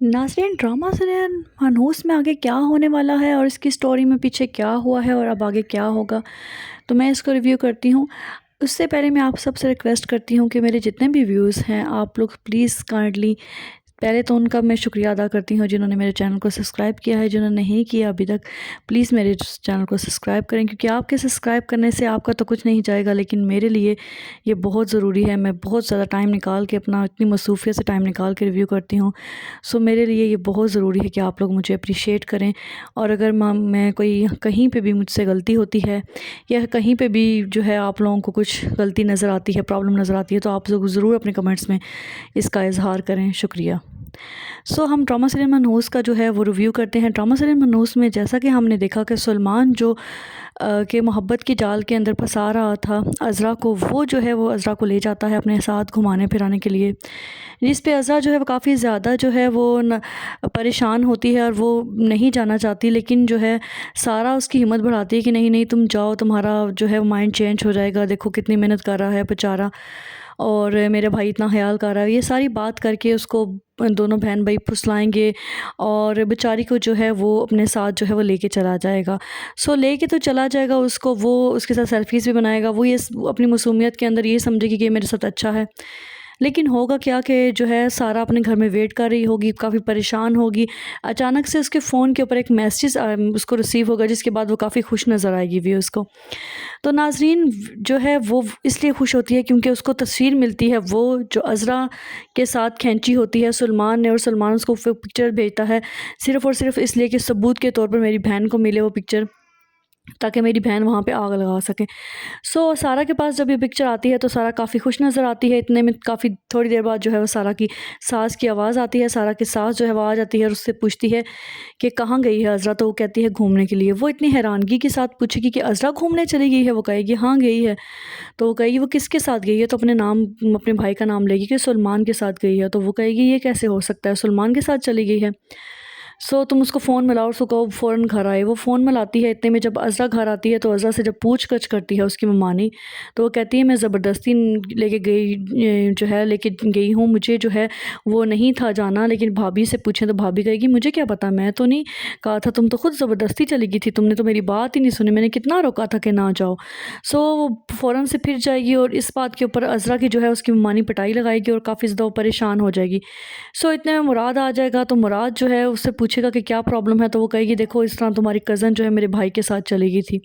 नाज़रीन, drama serial मनहूस में आगे क्या होने वाला है और इसकी स्टोरी में पीछे क्या हुआ है और अब आगे क्या होगा, तो मैं इसको रिव्यू करती हूँ। उससे पहले मैं आप सबसे रिक्वेस्ट करती हूँ कि मेरे जितने भी व्यूज़ हैं, आप लोग प्लीज़ काइंडली पहले तो उनका मैं शुक्रिया अदा करती हूँ जिन्होंने मेरे चैनल को सब्सक्राइब किया है। जिन्होंने नहीं किया अभी तक, प्लीज़ मेरे चैनल को सब्सक्राइब करें, क्योंकि आपके सब्सक्राइब करने से आपका तो कुछ नहीं जाएगा, लेकिन मेरे लिए ये बहुत ज़रूरी है। मैं बहुत ज़्यादा टाइम निकाल के, अपना इतनी मसरूफियत से टाइम निकाल के रिव्यू करती हूँ। सो मेरे लिए ये बहुत ज़रूरी है कि आप लोग मुझे अप्रिशिएट करें। और अगर मैं कोई कहीं पे भी मुझसे गलती होती है या कहीं पे भी जो है आप लोगों को कुछ गलती नज़र आती है, प्रॉब्लम नज़र आती है, तो आप लोग ज़रूर अपने कमेंट्स में इसका इज़हार करें। शुक्रिया। हम ड्रामा सीरियल मनहूस का जो है वो रिव्यू करते हैं। ड्रामा सीरियल मनहूस में जैसा कि हमने देखा कि सलमान जो के मोहब्बत की जाल के अंदर फंसा रहा था अज़रा को, वो जो है वो अज़रा को ले जाता है अपने साथ घुमाने फिराने के लिए, जिस पे अज़रा जो है वो काफ़ी ज़्यादा जो है वो परेशान होती है और वो नहीं जाना चाहती। लेकिन जो है सारा उसकी हिम्मत बढ़ाती है कि नहीं नहीं तुम जाओ, तुम्हारा जो है वो माइंड चेंज हो जाएगा, देखो कितनी मेहनत कर रहा है बेचारा, और मेरे भाई इतना ख्याल कर रहा है। ये सारी बात करके उसको दोनों बहन भाई फुसलाएंगे और बेचारी को जो है वो अपने साथ जो है वो लेके चला जाएगा। लेके तो चला जाएगा उसको, वो उसके साथ सेल्फीज़ भी बनाएगा। वो ये अपनी मासूमियत के अंदर ये समझेगी कि ये मेरे साथ अच्छा है। लेकिन होगा क्या कि जो है सारा अपने घर में वेट कर रही होगी, काफ़ी परेशान होगी। अचानक से उसके फ़ोन के ऊपर एक मैसेज उसको रिसीव होगा, जिसके बाद वो काफ़ी खुश नज़र आएगी व्यूअर्स को। तो नाज़रीन जो है वो इसलिए खुश होती है क्योंकि उसको तस्वीर मिलती है वो जो अज़रा के साथ खींची होती है सलमान ने, और सलमान उसको फिर पिक्चर भेजता है सिर्फ़ और सिर्फ इसलिए कि सबूत के तौर पर मेरी बहन को मिले वो पिक्चर, ताकि मेरी बहन वहाँ पे आग लगा सके। सारा के पास जब ये पिक्चर आती है तो सारा काफ़ी खुश नज़र आती है। इतने में काफ़ी थोड़ी देर बाद जो है वो सारा की सास की आवाज़ आती है। सारा की सास जो है वो आ जाती है और उससे पूछती है कि कहाँ गई है अज़रा, तो वो कहती है घूमने के लिए। वो इतनी हैरानगी के साथ पूछेगी कि अज़रा घूमने चली गई है? वो कहेगी हाँ गई है। तो वो कहेगी वो किसके साथ गई है? तो अपने भाई का नाम लेगी कि सलमान के साथ गई है। तो वो कहेगी ये कैसे हो सकता है, सलमान के साथ चली गई है। तुम उसको फ़ोन मिलाओ, उसको कहो फ़ौरन घर आए। वो फ़ोन मिलाती है। इतने में जब अज़रा घर आती है तो अज़रा से जब पूछ-गछ करती है उसकी मम्मानी, तो वो कहती है मैं ज़बरदस्ती लेके गई, जो है लेके गई हूँ, मुझे जो है वो नहीं था जाना। लेकिन भाभी से पूछें तो भाभी कहेगी मुझे क्या पता, मैं तो नहीं कहा था, तुम तो खुद ज़बरदस्ती चली गई थी, तुमने तो मेरी बात ही नहीं सुनी, मैंने कितना रोका था कि ना जाओ। वो फ़ौरन से फिर जाएगी और इस बात के ऊपर अज़रा की जो है उसकी मम्मानी पिटाई लगाएगी और काफ़ी ज़्यादा परेशान हो जाएगी। इतने में मुराद आ जाएगा। तो मुराद जो है उससे पूछेगा कि क्या प्रॉब्लम है, तो वो कहेगी देखो इस तरह तुम्हारी कज़न जो है मेरे भाई के साथ चली गई थी।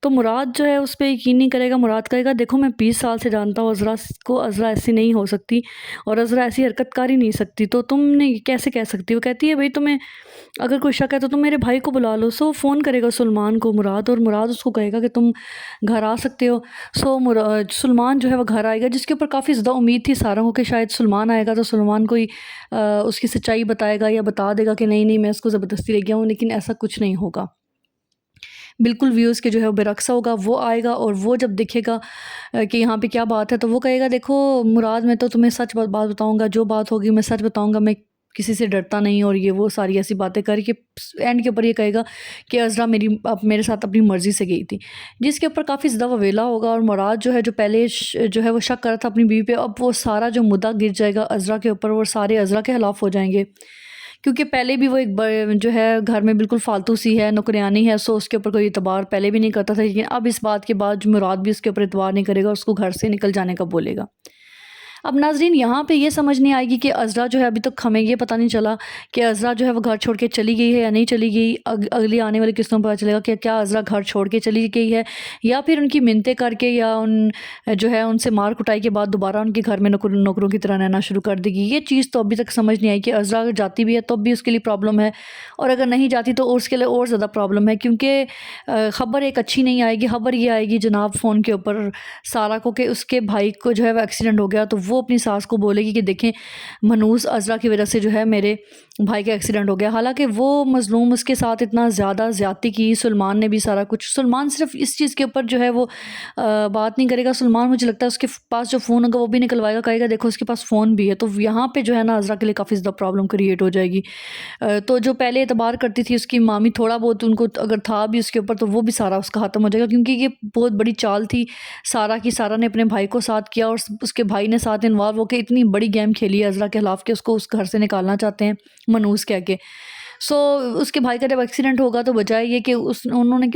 तो मुराद जो है उस पे यकीन नहीं करेगा। मुराद कहेगा देखो मैं 20 साल से जानता हूँ अज़रा को, अज़रा ऐसी नहीं हो सकती और अज़रा ऐसी हरकत कर ही नहीं सकती, तो तुमने ये कैसे कह सकती हो? कहती है भाई तुम्हें अगर कोई शक है तो तुम मेरे भाई को बुला लो। फ़ोन करेगा सलमान को मुराद, और मुराद उसको कहेगा कि तुम घर आ सकते हो। सलमान जो है वो घर आएगा, जिसके ऊपर काफ़ी ज़्यादा उम्मीद थी सारों को कि शायद सलमान आएगा तो सलमान कोई उसकी सच्चाई बताएगा या बता देगा कि नहीं नहीं मैं उसको ज़बरदस्ती ले गया हूँ। लेकिन ऐसा कुछ नहीं होगा, बिल्कुल व्यूज़ के जो है वो बेरक्सा होगा। वो आएगा और वो जब देखेगा कि यहाँ पे क्या बात है, तो वो कहेगा देखो मुराद मैं तो तुम्हें सच बात बताऊँगा, जो बात होगी मैं सच बताऊँगा, मैं किसी से डरता नहीं। और ये वो सारी ऐसी बातें करके एंड के ऊपर ये कहेगा कि अज़रा मेरे साथ अपनी मर्ज़ी से गई थी, जिसके ऊपर काफ़ी ज़्यादा ववेला होगा। और मुराद जो है जो पहले जो है वो शक कर रहा था अपनी बीवी पे, अब वो सारा जो मुद्दा गिर जाएगा अज़रा के ऊपर और सारे अज़रा के खिलाफ़ हो जाएंगे। क्योंकि पहले भी वो एक जो है घर में बिल्कुल फालतू सी है, नौकरानी है, उसके ऊपर कोई एतबार पहले भी नहीं करता था। लेकिन अब इस बात के बाद जो मुराद भी उसके ऊपर एतबार नहीं करेगा, उसको घर से निकल जाने का बोलेगा। अब नाज़रीन यहाँ पे ये समझ नहीं आएगी कि अज़रा जो है अभी तक हमें ये पता नहीं चला कि अज़रा जो है वो घर छोड़ के चली गई है या नहीं चली गई। अगली आने वाली किस्तों में पता चलेगा कि क्या अज़रा घर छोड़ के चली गई है या फिर उनकी मिन्नतें करके या उन जो है उनसे मार कुटाई के बाद दोबारा उनके घर में नौकरों की तरह रहना शुरू कर देगी। ये चीज़ तो अभी तक समझ नहीं आई कि अज़रा अगर जाती भी है तो भी उसके लिए प्रॉब्लम है, और अगर नहीं जाती तो उसके लिए और ज़्यादा प्रॉब्लम है। क्योंकि ख़बर एक अच्छी नहीं आएगी। ख़बर ये आएगी जनाब फ़ोन के ऊपर सारा को कि उसके भाई को जो है वो एक्सीडेंट हो गया, तो वो अपनी सास को बोलेगी कि देखें मनहूस अज़रा की वजह से जो है मेरे भाई का एक्सीडेंट हो गया। हालांकि वो मज़लूम उसके साथ इतना ज़्यादा ज़्यादती की, सलमान ने भी सारा कुछ, सलमान सिर्फ इस चीज़ के ऊपर जो है वो बात नहीं करेगा। सलमान मुझे लगता है उसके पास जो फ़ोन होगा वो भी निकलवाएगा, कहेगा देखो उसके पास फ़ोन भी है। तो यहाँ पे जो है ना अज़रा के लिए काफ़ी ज़्यादा प्रॉब्लम क्रिएट हो जाएगी। तो जो पहले एतबार करती थी उसकी मामी, थोड़ा बहुत उनको अगर था भी उसके ऊपर, तो वो भी सारा उसका ख़त्म हो जाएगा। क्योंकि ये बहुत बड़ी चाल थी सारा की। सारा ने अपने भाई को साथ किया और उसके भाई ने साथ ساتھ انوالو ہو کے اتنی بڑی گیم کھیلی ہے عذرا کے خلاف کہ اس کو اس گھر سے نکالنا چاہتے ہیں منوس کہہ کے. سو اس کے بھائی کا جب ایکسیڈنٹ ہوگا تو بجائے یہ کہ انہوں نے